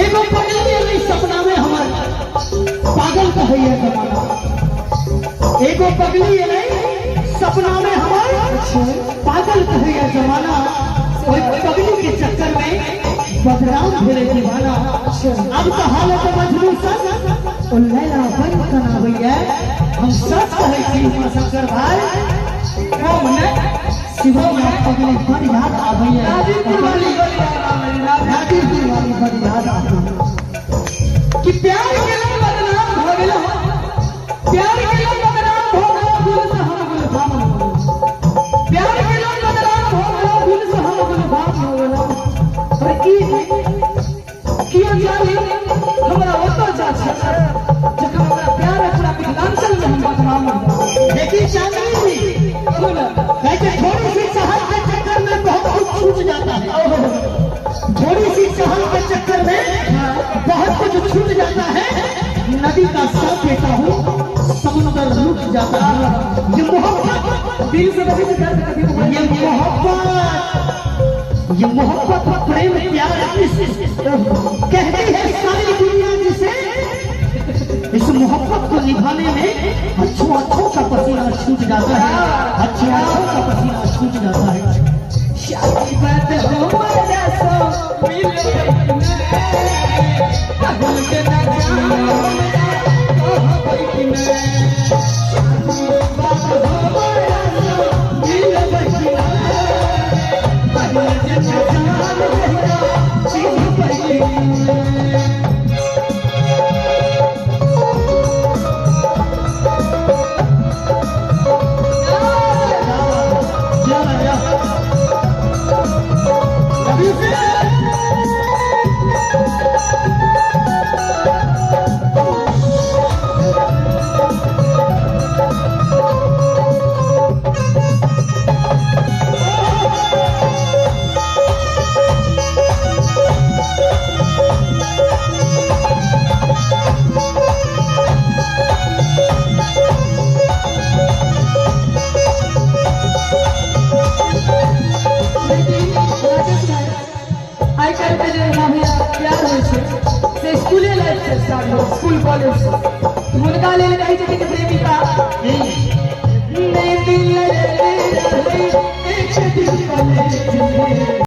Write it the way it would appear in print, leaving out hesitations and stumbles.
एगो पगली अली सपना में हमार पागल कहैया जमाना। एगो पगली अली सपना में हमार पागल कहैया जमाना। कोई पगली के चक्कर में बदनाम भेले दीवाना। अब तो हालत मजनू सन लैला बन कनावैया। हम सच कहै छी शंकर भाई कम ने शिवम पगली बड़ याद आबैया। गाजीपुर वाली बड़ याद आबैया कि प्यार के लोग बदनाम हो गेल। प्यार के लोग बदनाम हो गेल दिल से हम गुल भाम हो गेल। प्यार के लोग बदनाम हो गेल दिल से हम गुल भाम हो गेल। और ई किया जानी हमरा ओतो जा छै जखन हमरा प्यार पूरा मिथिलांचल में हम बदनाम हो। देखी चांदनी जी सुन कहते थोड़ी सी सहल के चक्कर में बहुत कुछ छूट जाता है। थोड़ी सी सहल के चक्कर में बहुत कुछ छूट जाता है। नदी का साथ देता हूँ समुद्र लुट जाता है। ये मोहब्बत दिल से कभी से दर्द कभी ये मोहब्बत प्रेम प्यार कहती है सारी दुनिया जिसे। इस मोहब्बत को निभाने में अच्छों का पसीना छूट जाता है। अच्छों का पसीना छूट जाता है। शादी बात हो सो मिले पागल के ना स्कूले लाइफ से स्टार्ट स्कूल कॉलेज मुनका ले रही थी कि प्रेमिका नहीं दिल